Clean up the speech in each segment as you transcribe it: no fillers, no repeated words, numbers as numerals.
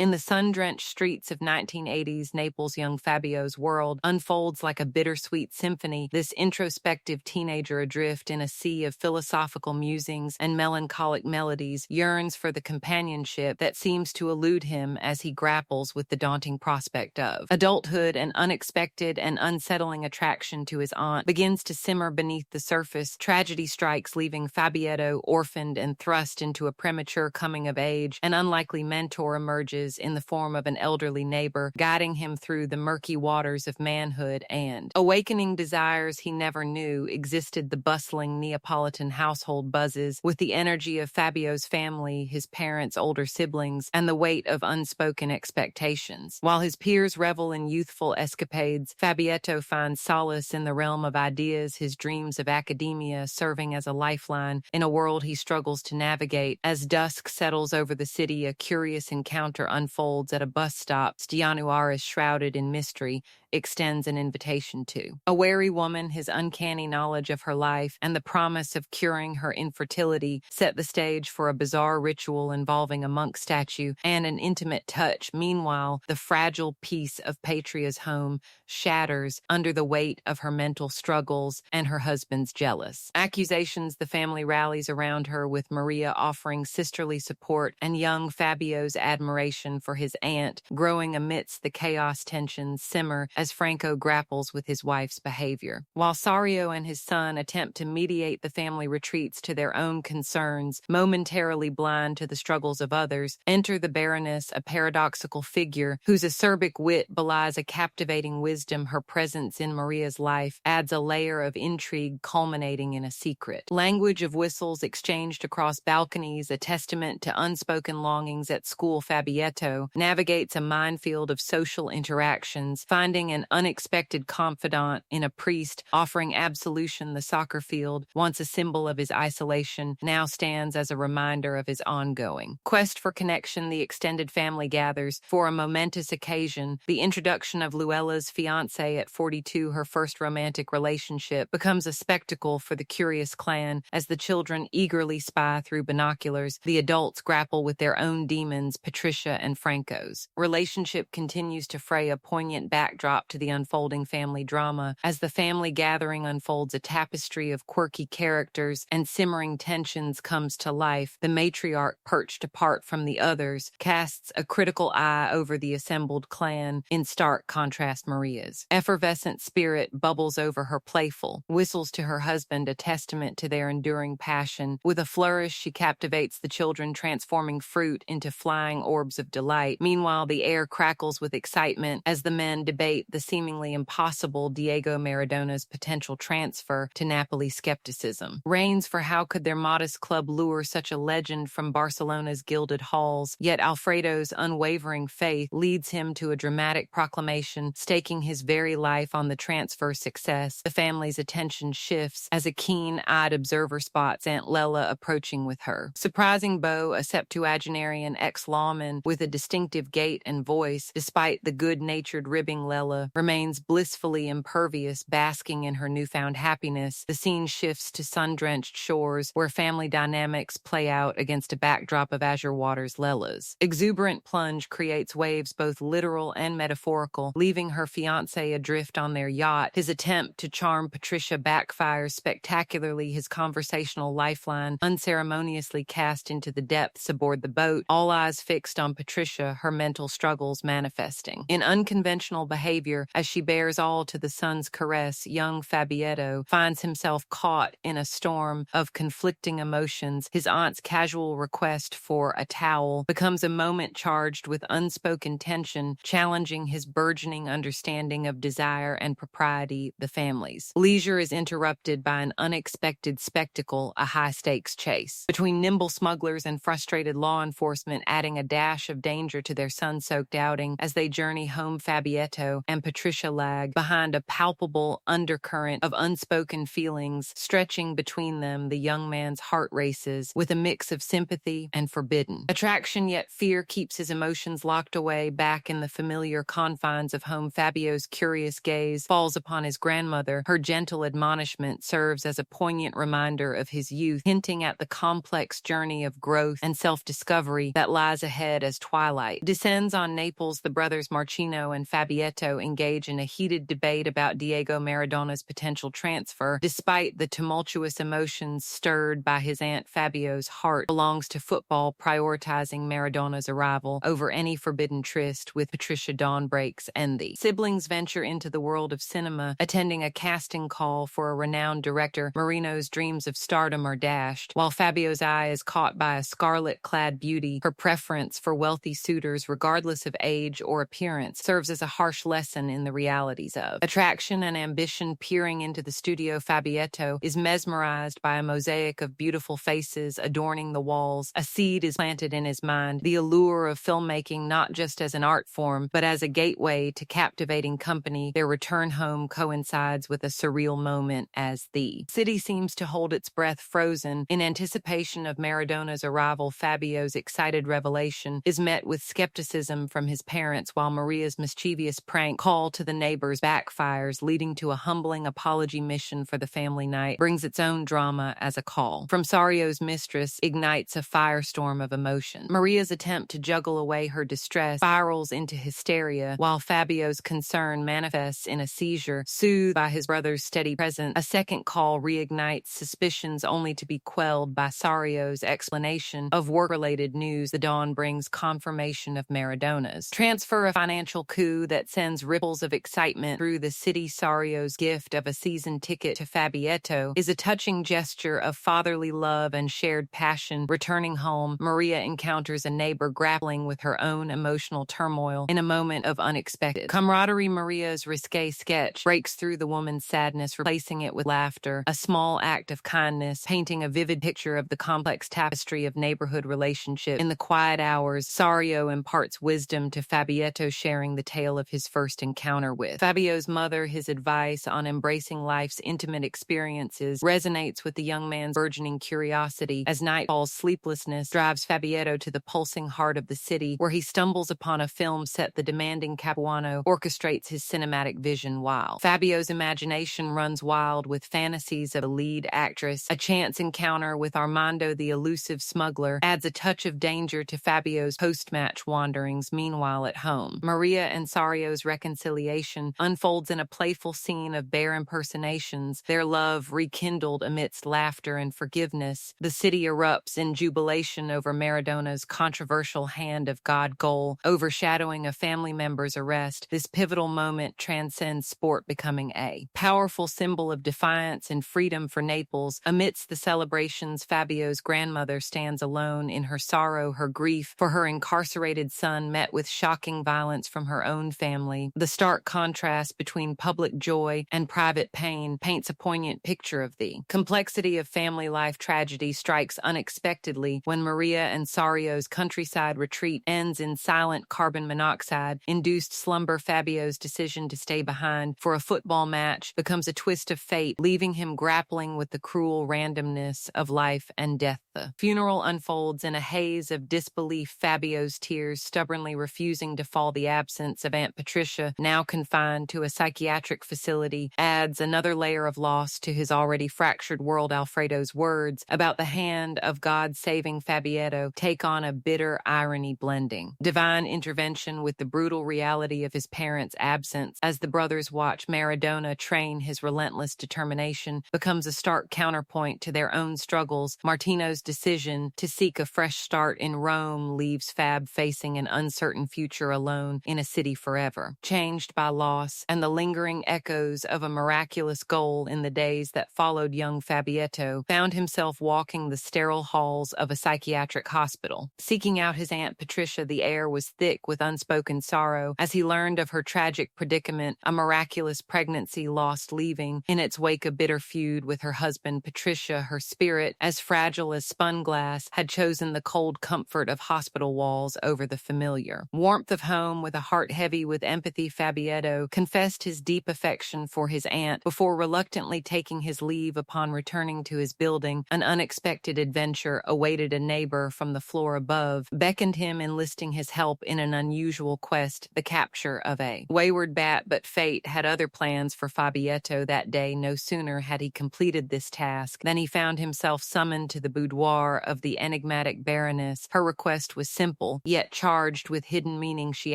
In the sun-drenched streets of 1980s Naples, young Fabio's world unfolds like a bittersweet symphony, this introspective teenager adrift in a sea of philosophical musings and melancholic melodies yearns for the companionship that seems to elude him as he grapples with the daunting prospect of adulthood. An unexpected and unsettling attraction to his aunt begins to simmer beneath the surface. Tragedy strikes, leaving Fabietto orphaned and thrust into a premature coming of age. An unlikely mentor emerges in the form of an elderly neighbor, guiding him through the murky waters of manhood and awakening desires he never knew existed. The bustling Neapolitan household buzzes with the energy of Fabio's family, his parents' older siblings, and the weight of unspoken expectations. While his peers revel in youthful escapades, Fabietto finds solace in the realm of ideas, his dreams of academia serving as a lifeline in a world he struggles to navigate. As dusk settles over the city, a curious encounter unfolds at a bus stop. Januaris, shrouded in mystery, extends an invitation to a wary woman. His uncanny knowledge of her life and the promise of curing her infertility set the stage for a bizarre ritual involving a monk statue and an intimate touch. Meanwhile, the fragile peace of Patria's home shatters under the weight of her mental struggles and her husband's jealous accusations. The family rallies around her, with Maria offering sisterly support and young Fabio's admiration for his aunt growing amidst the chaos. Tensions simmer as Franco grapples with his wife's behavior. While Sario and his son attempt to mediate, the family retreats to their own concerns, momentarily blind to the struggles of others. Enter the Baroness, a paradoxical figure whose acerbic wit belies a captivating wisdom. Her presence in Maria's life adds a layer of intrigue, culminating in a secret language of whistles exchanged across balconies, a testament to unspoken longings at school. Fabietto navigates a minefield of social interactions, finding an unexpected confidant in a priest offering absolution. The soccer field, once a symbol of his isolation, now stands as a reminder of his ongoing quest for connection. The extended family gathers for a momentous occasion. The introduction of Luella's fiancé at 42, her first romantic relationship, becomes a spectacle for the curious clan as the children eagerly spy through binoculars. The adults grapple with their own demons. Patricia and Franco's relationship continues to fray a poignant backdrop to the unfolding family drama. As the family gathering unfolds, a tapestry of quirky characters and simmering tensions comes to life. The matriarch, perched apart from the others, casts a critical eye over the assembled clan. In stark contrast, Maria's effervescent spirit bubbles over her playful whistles to her husband, a testament to their enduring passion. With a flourish, she captivates the children, transforming fruit into flying orbs of delight. Meanwhile, the air crackles with excitement as the men debate the seemingly impossible Diego Maradona's potential transfer to Napoli. Skepticism reigns, for how could their modest club lure such a legend from Barcelona's gilded halls? Yet Alfredo's unwavering faith leads him to a dramatic proclamation, staking his very life on the transfer success. The family's attention shifts as a keen-eyed observer spots Aunt Lella approaching with her surprising beau, a septuagenarian ex-lawman with a distinctive gait and voice. Despite the good-natured ribbing, Lella remains blissfully impervious, basking in her newfound happiness. The scene shifts to sun-drenched shores where family dynamics play out against a backdrop of azure waters. Lella's exuberant plunge creates waves both literal and metaphorical, leaving her fiancé adrift on their yacht. His attempt to charm Patricia backfires spectacularly, his conversational lifeline unceremoniously cast into the depths aboard the boat. All eyes fixed on Patricia, her mental struggles manifesting in unconventional behavior as she bears all to the sun's caress. Young Fabietto finds himself caught in a storm of conflicting emotions. His aunt's casual request for a towel becomes a moment charged with unspoken tension, challenging his burgeoning understanding of desire and propriety. The family's leisure is interrupted by an unexpected spectacle, a high-stakes chase between nimble smugglers and frustrated law enforcement, adding a dash of danger to their sun-soaked outing. As they journey home, Fabietto and and Patricia lag behind a palpable undercurrent of unspoken feelings stretching between them. The young man's heart races with a mix of sympathy and forbidden attraction, yet fear keeps his emotions locked away back in the familiar confines of home. Fabio's curious gaze falls upon his grandmother. Her gentle admonishment serves as a poignant reminder of his youth, hinting at the complex journey of growth and self-discovery that lies ahead as twilight descends on Naples. The brothers Marcino and Fabietto engage in a heated debate about Diego Maradona's potential transfer. Despite the tumultuous emotions stirred by his aunt, Fabio's heart belongs to football, prioritizing Maradona's arrival over any forbidden tryst with Patricia. Dawn breaks and the siblings venture into the world of cinema, attending a casting call for a renowned director. Marino's dreams of stardom are dashed, while Fabio's eye is caught by a scarlet-clad beauty. Her preference for wealthy suitors, regardless of age or appearance, serves as a harsh lesson in the realities of attraction and ambition. Peering into the studio, Fabietto is mesmerized by a mosaic of beautiful faces adorning the walls. A seed is planted in his mind, the allure of filmmaking not just as an art form, but as a gateway to captivating company. Their return home coincides with a surreal moment as the city seems to hold its breath, frozen in anticipation of Maradona's arrival. Fabio's excited revelation is met with skepticism from his parents, while Maria's mischievous prank call to the neighbors backfires, leading to a humbling apology. Mission for the family night brings its own drama as a call from Sario's mistress ignites a firestorm of emotion. Maria's attempt to juggle away her distress spirals into hysteria, while Fabio's concern manifests in a seizure. Soothed by his brother's steady presence, a second call reignites suspicions, only to be quelled by Sario's explanation of work-related news. The dawn brings confirmation of Maradona's transfer, a financial coup that sends ripples of excitement through the city. Sario's gift of a season ticket to Fabietto is a touching gesture of fatherly love and shared passion. Returning home, Maria encounters a neighbor grappling with her own emotional turmoil in a moment of unexpected camaraderie. Maria's risque sketch breaks through the woman's sadness, replacing it with laughter, a small act of kindness, painting a vivid picture of the complex tapestry of neighborhood relationships. In the quiet hours, Sario imparts wisdom to Fabietto, sharing the tale of his first encounter with Fabio's mother. His advice on embracing life's intimate experiences resonates with the young man's burgeoning curiosity. As night falls, sleeplessness drives Fabietto to the pulsing heart of the city, where he stumbles upon a film set. The demanding Capuano orchestrates his cinematic vision, while Fabio's imagination runs wild with fantasies of a lead actress. A chance encounter with Armando, the elusive smuggler, adds a touch of danger to Fabio's post-match wanderings. Meanwhile, at home, Maria and Sario's reconciliation unfolds in a playful scene of bare impersonations, their love rekindled amidst laughter and forgiveness. The city erupts in jubilation over Maradona's controversial hand of God goal, overshadowing a family member's arrest. This pivotal moment transcends sport, becoming a powerful symbol of defiance and freedom for Naples. Amidst the celebrations, Fabio's grandmother stands alone in her sorrow, her grief for her incarcerated son met with shocking violence from her own family. The stark contrast between public joy and private pain paints a poignant picture of the complexity of family life. Tragedy strikes unexpectedly when Maria and Sario's countryside retreat ends in silent carbon monoxide-induced slumber. Fabio's decision to stay behind for a football match becomes a twist of fate, leaving him grappling with the cruel randomness of life and death. The funeral unfolds in a haze of disbelief, Fabio's tears stubbornly refusing to fall. The absence of Aunt Patricia, now confined to a psychiatric facility, adds another layer of loss to his already fractured world. Alfredo's words about the hand of God saving Fabietto take on a bitter irony, blending divine intervention with the brutal reality of his parents' absence. As the brothers watch Maradona train, his relentless determination becomes a stark counterpoint to their own struggles. Martino's decision to seek a fresh start in Rome leaves Fab facing an uncertain future, alone in a city forever changed by loss and the lingering echoes of a miraculous goal. In the days that followed, young Fabietto found himself walking the sterile halls of a psychiatric hospital, seeking out his Aunt Patricia. The air was thick with unspoken sorrow as he learned of her tragic predicament, a miraculous pregnancy lost, leaving in its wake a bitter feud with her husband. Patricia, her spirit as fragile as spun glass, had chosen the cold comfort of hospital walls over the familiar warmth of home. With a heart heavy with empathy, worthy Fabietto confessed his deep affection for his aunt before reluctantly taking his leave upon returning to his building. An unexpected adventure awaited a neighbor from the floor above, beckoned him enlisting his help in an unusual quest, the capture of a wayward bat, but fate had other plans for Fabietto that day. No sooner had he completed this task than he found himself summoned to the boudoir of the enigmatic Baroness. Her request was simple, yet charged with hidden meaning. She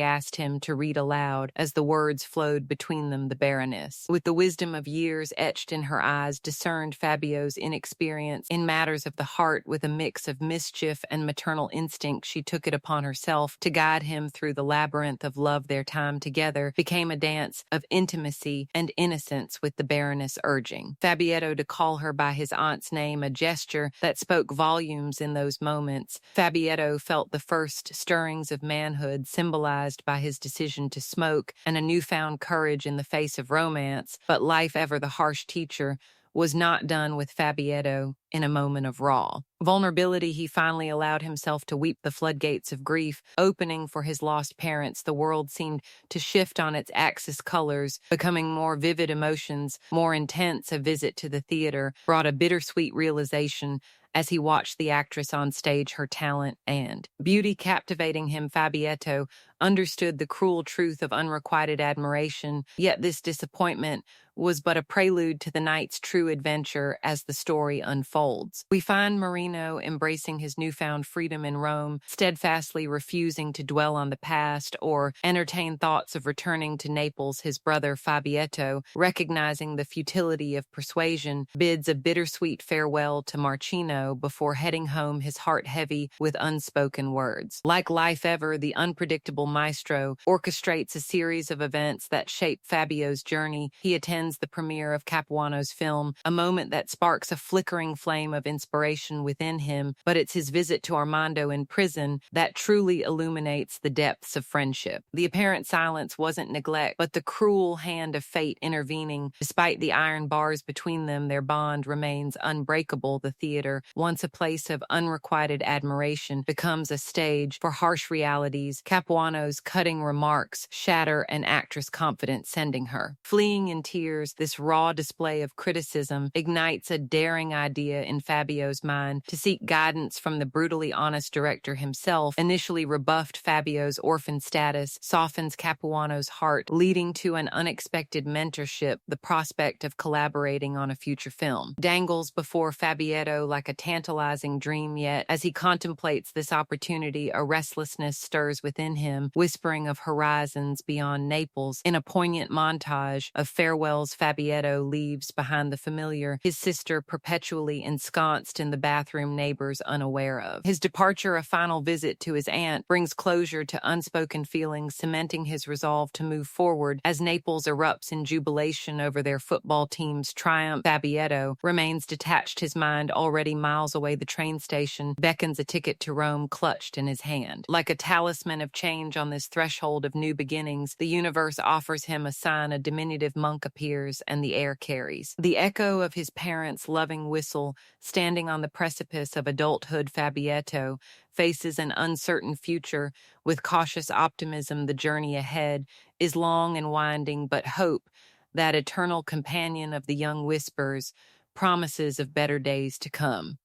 asked him to read aloud. As the words flowed between them, the Baroness, with the wisdom of years etched in her eyes, discerned Fabio's inexperience in matters of the heart. With a mix of mischief and maternal instinct, she took it upon herself to guide him through the labyrinth of love. Their time together became a dance of intimacy and innocence, with the Baroness urging Fabietto to call her by his aunt's name, a gesture that spoke volumes in those moments. Fabietto felt the first stirrings of manhood, symbolized by his decision to smoke, and a newfound courage in the face of romance. But life, ever the harsh teacher, was not done with Fabietto. In a moment of raw vulnerability, he finally allowed himself to weep. The floodgates of grief opening for his lost parents, the world seemed to shift on its axis, colors becoming more vivid, emotions more intense. A visit to the theater brought a bittersweet realization as he watched the actress on stage, her talent and beauty captivating him. Fabietto understood the cruel truth of unrequited admiration, yet this disappointment was but a prelude to the night's true adventure. As the story unfolds, we find Marino embracing his newfound freedom in Rome, steadfastly refusing to dwell on the past or entertain thoughts of returning to Naples. His brother Fabietto, recognizing the futility of persuasion, bids a bittersweet farewell to Marcino before heading home, his heart heavy with unspoken words. Like life ever, the unpredictable maestro orchestrates a series of events that shape Fabio's journey. He attends the premiere of Capuano's film, a moment that sparks a flickering flame of inspiration within him, but it's his visit to Armando in prison that truly illuminates the depths of friendship. The apparent silence wasn't neglect, but the cruel hand of fate intervening. Despite the iron bars between them, their bond remains unbreakable. The theater, once a place of unrequited admiration, becomes a stage for harsh realities. Capuano's cutting remarks shatter an actress' confidence, sending her fleeing in tears. This raw display of criticism ignites a daring idea in Fabio's mind to seek guidance from the brutally honest director himself. Initially rebuffed, Fabio's orphan status softens Capuano's heart, leading to an unexpected mentorship. The prospect of collaborating on a future film dangles before Fabietto like a tantalizing dream, yet as he contemplates this opportunity, a restlessness stirs within him, whispering of horizons beyond Naples. In a poignant montage of farewells, Fabietto leaves behind the familiar, his sister perpetually ensconced in the bathroom, neighbors unaware of. His departure, a final visit to his aunt, brings closure to unspoken feelings, cementing his resolve to move forward. As Naples erupts in jubilation over their football team's triumph, Fabietto remains detached, his mind already miles away. The train station beckons a ticket to Rome clutched in his hand. Like a talisman of change on this threshold of new beginnings, the universe offers him a sign. A diminutive monk appears, and the air carries the echo of his parents' loving whistle. Standing on the precipice of adulthood, Fabietto faces an uncertain future with cautious optimism. The journey ahead is long and winding, but hope, that eternal companion of the young, whispers promises of better days to come.